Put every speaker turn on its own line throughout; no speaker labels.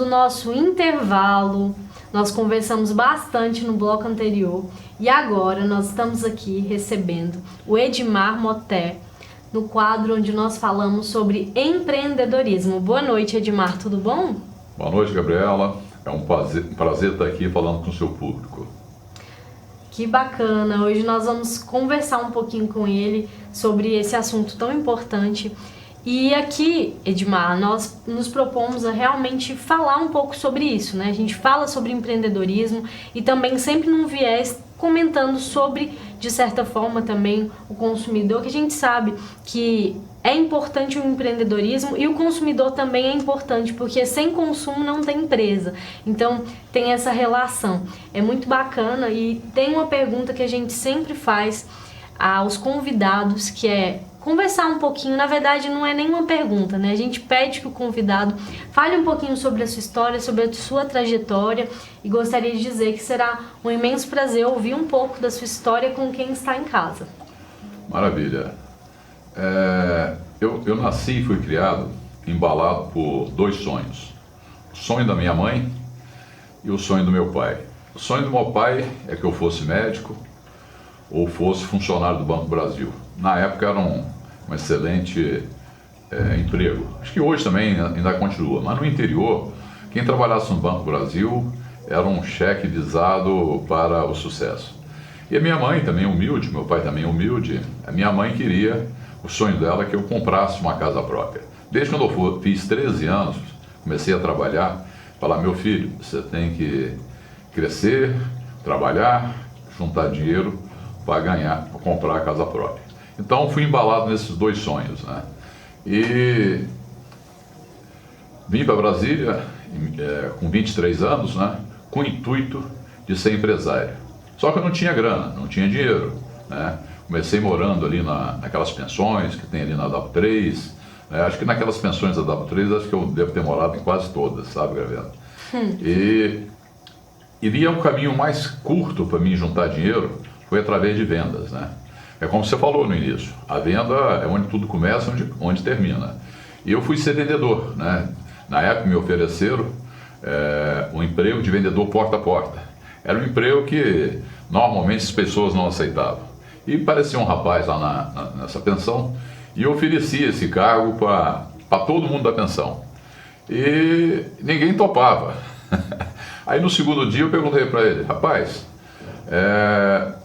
do nosso intervalo. Nós conversamos bastante no bloco anterior e agora nós estamos aqui recebendo o Edmar Moté no quadro onde nós falamos sobre empreendedorismo. Boa noite, Edmar, tudo bom?
Boa noite, Gabriela. É um prazer estar aqui falando com o seu público.
Que bacana! Hoje nós vamos conversar um pouquinho com ele sobre esse assunto tão importante. E aqui, Edmar, nós nos propomos a realmente falar um pouco sobre isso, né? A gente fala sobre empreendedorismo e também sempre num viés comentando sobre, de certa forma, também o consumidor, que a gente sabe que é importante o empreendedorismo e o consumidor também é importante, porque sem consumo não tem empresa. Então, tem essa relação. É muito bacana e tem uma pergunta que a gente sempre faz aos convidados, que é conversar um pouquinho. Na verdade, não é nenhuma pergunta, né? A gente pede que o convidado fale um pouquinho sobre a sua história, sobre a sua trajetória, e gostaria de dizer que será um imenso prazer ouvir um pouco da sua história com quem está em casa.
Maravilha. Eu nasci e fui criado embalado por dois sonhos. O sonho da minha mãe e o sonho do meu pai. O sonho do meu pai é que eu fosse médico ou fosse funcionário do Banco do Brasil. Na época era um excelente emprego. Acho que hoje também ainda continua, mas no interior, quem trabalhasse no Banco do Brasil era um cheque visado para o sucesso. E a minha mãe também humilde, meu pai também humilde, a minha mãe queria, o sonho dela é que eu comprasse uma casa própria. Desde quando eu fiz 13 anos, comecei a trabalhar, falar, meu filho, você tem que crescer, trabalhar, juntar dinheiro para comprar a casa própria. Então fui embalado nesses dois sonhos, né? E vim para Brasília com 23 anos, né? Com o intuito de ser empresário. Só que eu não tinha grana, não tinha dinheiro, né? Comecei morando ali naquelas pensões que tem ali na W3, né? Acho que naquelas pensões da W3, acho que eu devo ter morado em quase todas, sabe, Gabriela? E iria um caminho mais curto para mim juntar dinheiro, foi através de vendas, né? É como você falou no início, a venda é onde tudo começa, onde termina. E eu fui ser vendedor, né? Na época me ofereceram um emprego de vendedor porta a porta. Era um emprego que normalmente as pessoas não aceitavam. E parecia um rapaz lá nessa pensão, e eu oferecia esse cargo para todo mundo da pensão. E ninguém topava. Aí no segundo dia eu perguntei para ele, rapaz,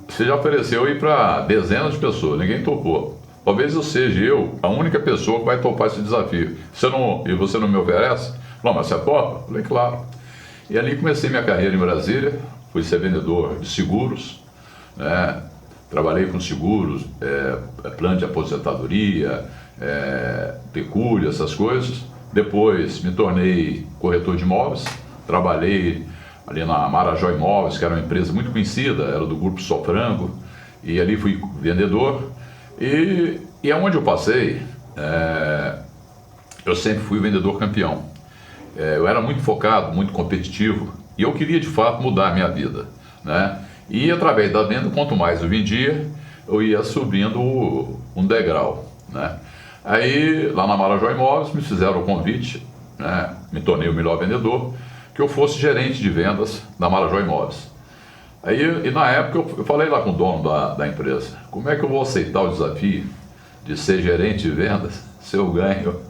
você já ofereceu ir para dezenas de pessoas, ninguém topou. Talvez eu seja a única pessoa que vai topar esse desafio. E você não me oferece? Não, mas você topa? Falei, claro. E ali comecei minha carreira em Brasília, fui ser vendedor de seguros, né? Trabalhei com seguros, plano de aposentadoria, pecúlia, essas coisas. Depois me tornei corretor de imóveis, trabalhei ali na Marajó Imóveis, que era uma empresa muito conhecida, era do grupo Sofrango, e ali fui vendedor. E aonde eu passei, eu sempre fui vendedor campeão. Eu era muito focado, muito competitivo, e eu queria de fato mudar a minha vida, né? E através da venda, quanto mais eu vendia, eu ia subindo um degrau, né? Aí, lá na Marajó Imóveis, me fizeram o convite, né? Me tornei o melhor vendedor, que eu fosse gerente de vendas da Marajó Imóveis. Aí, e na época eu falei lá com o dono da empresa, como é que eu vou aceitar o desafio de ser gerente de vendas se eu ganho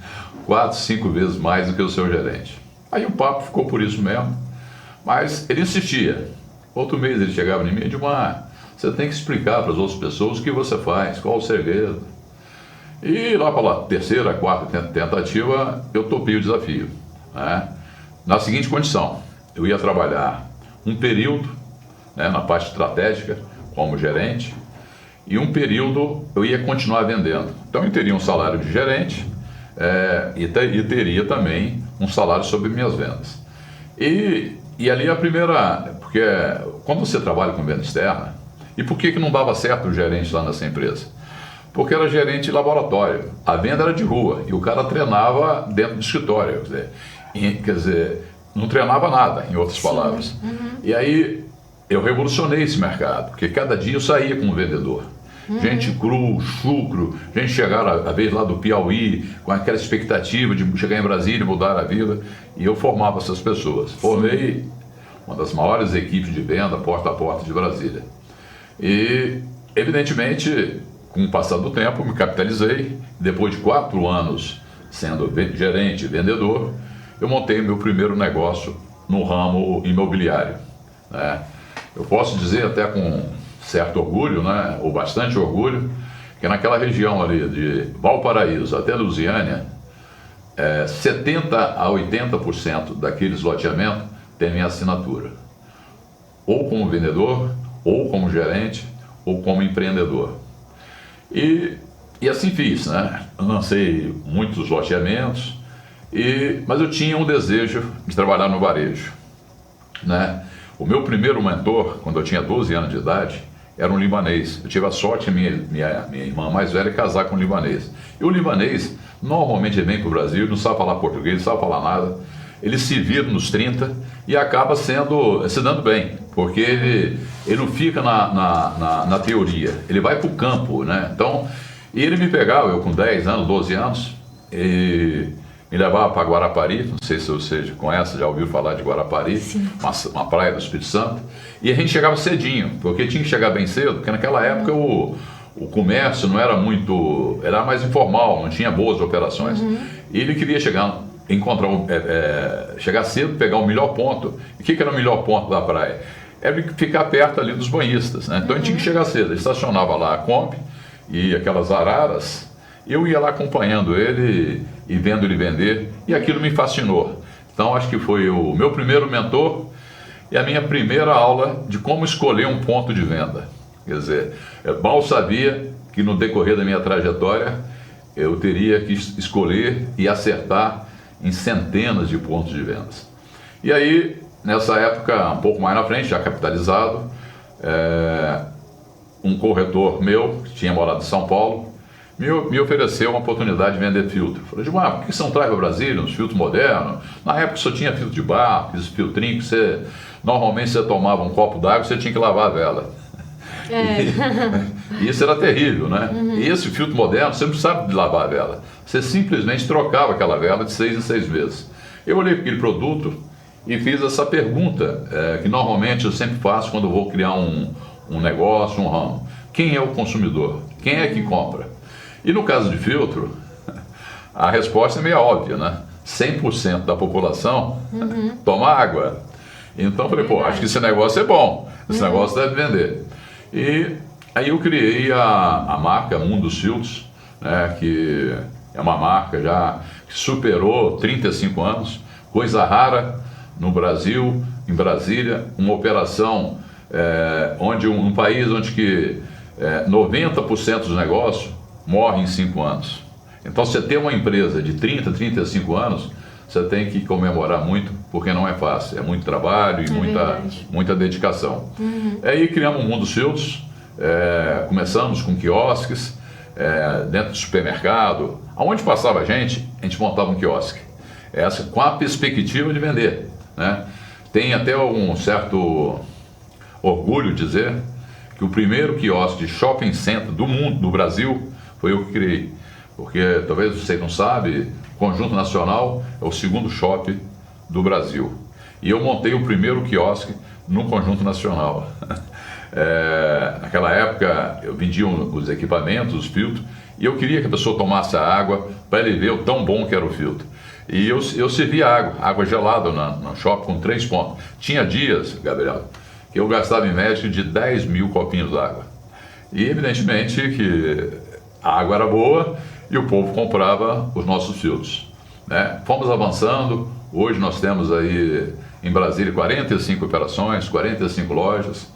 4, 5 vezes mais do que o seu gerente? Aí o papo ficou por isso mesmo, mas ele insistia. Outro mês ele chegava em mim e disse, você tem que explicar para as outras pessoas o que você faz, qual o segredo. E lá pela terceira, quarta tentativa, eu topei o desafio, né? Na seguinte condição, eu ia trabalhar um período, né, na parte estratégica, como gerente, e um período eu ia continuar vendendo. Então eu teria um salário de gerente e teria também um salário sobre minhas vendas. E ali a primeira, porque quando você trabalha com venda externa, e por que não dava certo o gerente lá nessa empresa? Porque era gerente de laboratório, a venda era de rua, e o cara treinava dentro do escritório, quer dizer, não treinava nada, em outras palavras. E aí eu revolucionei esse mercado, porque cada dia eu saía como vendedor. gente cru, chucro, gente chegar a vez lá do Piauí com aquela expectativa de chegar em Brasília e mudar a vida, e eu formava essas pessoas. Formei uma das maiores equipes de venda porta a porta de Brasília. E, evidentemente, com o passar do tempo, me capitalizei. Depois de 4 anos sendo gerente e vendedor, eu montei meu primeiro negócio no ramo imobiliário, né? Eu posso dizer até com certo orgulho, né, ou bastante orgulho, que naquela região ali de Valparaíso até Lusiânia, 70% a 80% daqueles loteamentos tem minha assinatura, ou como vendedor, ou como gerente, ou como empreendedor. E assim fiz, né? Eu lancei muitos loteamentos, mas eu tinha um desejo de trabalhar no varejo, né? O meu primeiro mentor, quando eu tinha 12 anos de idade, era um libanês. Eu tive a sorte, minha irmã mais velha, casar com um libanês. E o libanês, normalmente ele vem para o Brasil, não sabe falar português, não sabe falar nada. Ele se vira nos 30 e acaba se dando bem, porque ele não fica na teoria, ele vai para o campo, né? Então, e ele me pegava, eu com 10 anos, 12 anos, e me levava para Guarapari, não sei se você conhece, já ouviu falar de Guarapari, uma praia do Espírito Santo, e a gente chegava cedinho, porque tinha que chegar bem cedo, porque naquela época o comércio não era muito, era mais informal, não tinha boas operações. E ele queria chegar cedo, pegar o melhor ponto. E o que era o melhor ponto da praia? Era ficar perto ali dos banhistas, né? Então a gente tinha que chegar cedo, ele estacionava lá a Kombi e aquelas araras, eu ia lá acompanhando ele e vendo ele vender, e aquilo me fascinou. Então acho que foi o meu primeiro mentor e a minha primeira aula de como escolher um ponto de venda. Quer dizer, eu mal sabia que no decorrer da minha trajetória eu teria que escolher e acertar em centenas de pontos de vendas. E aí, nessa época, um pouco mais na frente, já capitalizado, um corretor meu, que tinha morado em São Paulo, me ofereceu uma oportunidade de vender filtro. Falei, Gilmar, por que você não traz para Brasília uns filtros modernos? Na época só tinha filtro de barro, aqueles filtrinhos que normalmente você tomava um copo d'água e você tinha que lavar a vela. E isso era terrível, né? E esse filtro moderno, você não precisava de lavar a vela. Você simplesmente trocava aquela vela de 6 em 6 meses. Eu olhei para aquele produto e fiz essa pergunta, que normalmente eu sempre faço quando eu vou criar um negócio, um ramo. Quem é o consumidor? Quem é que compra? E no caso de filtro, a resposta é meio óbvia, né? 100% da população toma água. Então eu falei, acho que esse negócio é bom, esse negócio deve vender. E aí eu criei a marca Mundo dos Filtros, né, que é uma marca já que superou 35 anos, coisa rara no Brasil, em Brasília, uma operação onde um país onde que 90% dos negócios morrem em 5 anos. Então você ter uma empresa de 30, 35 anos, você tem que comemorar muito, porque não é fácil, é muito trabalho e muita dedicação. Aí criamos o Mundo dos Filtros, começamos com quiosques, dentro do supermercado, aonde passava a gente montava um quiosque, com a perspectiva de vender, né? Tem até um certo orgulho de dizer que o primeiro quiosque de shopping center do mundo, do Brasil, foi eu que criei, porque talvez você não sabe, o Conjunto Nacional é o segundo shopping do Brasil, e eu montei o primeiro quiosque no Conjunto Nacional. Naquela época eu vendia os equipamentos, os filtros, e eu queria que a pessoa tomasse a água para ele ver o tão bom que era o filtro. E eu servia água gelada no shopping com 3 pontos. Tinha dias, Gabriel, que eu gastava em média de 10 mil copinhos d'água. E evidentemente que a água era boa e o povo comprava os nossos filtros, né? Fomos avançando, hoje nós temos aí em Brasília 45 operações, 45 lojas,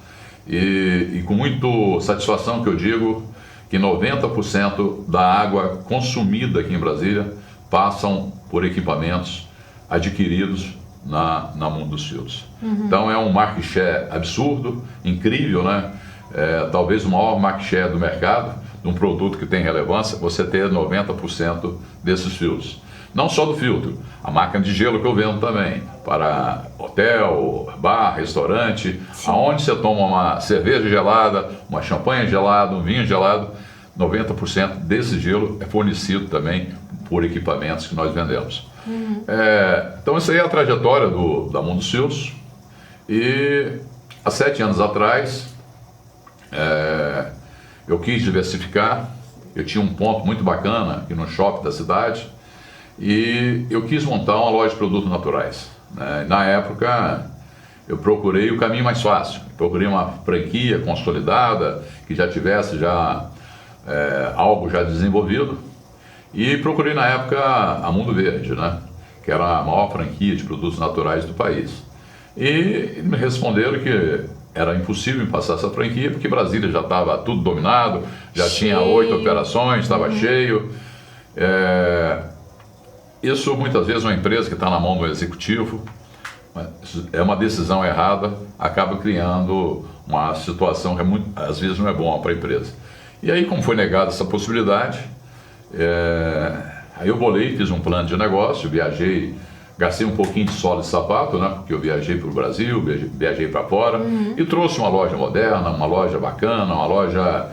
e com muita satisfação que eu digo que 90% da água consumida aqui em Brasília passam por equipamentos adquiridos na Mundo dos Filtros. Então é um market share absurdo, incrível, né? Talvez o maior market share do mercado, de um produto que tem relevância, você ter 90% desses filtros. não só do filtro, a máquina de gelo que eu vendo também, para hotel, bar, restaurante, aonde você toma uma cerveja gelada, uma champanhe gelada, um vinho gelado, 90% desse gelo é fornecido também por equipamentos que nós vendemos. Então essa aí é a trajetória da Mundo Filtros. E há 7 anos atrás eu quis diversificar. Eu tinha um ponto muito bacana aqui no shopping da cidade e eu quis montar uma loja de produtos naturais, né? Na época eu procurei o caminho mais fácil, procurei uma franquia consolidada que já tivesse algo já desenvolvido e procurei na época a Mundo Verde, né? Que era a maior franquia de produtos naturais do país. E me responderam que era impossível me passar essa franquia, porque Brasília já estava tudo dominado, já tinha 8 operações, estava cheio. Isso muitas vezes uma empresa que está na mão do executivo, é uma decisão errada, acaba criando uma situação que às vezes não é boa para a empresa. E aí, como foi negada essa possibilidade, aí eu bolei, fiz um plano de negócio, viajei, gastei um pouquinho de sola de sapato, né? Porque eu viajei para o Brasil, viajei para fora e trouxe uma loja moderna, uma loja bacana, uma loja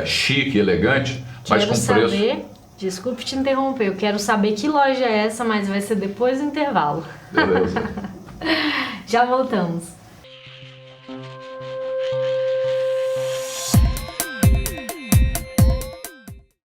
chique, elegante, mas com preço.
Desculpe te interromper, eu quero saber que loja é essa, mas vai ser depois do intervalo.
Beleza.
Já voltamos.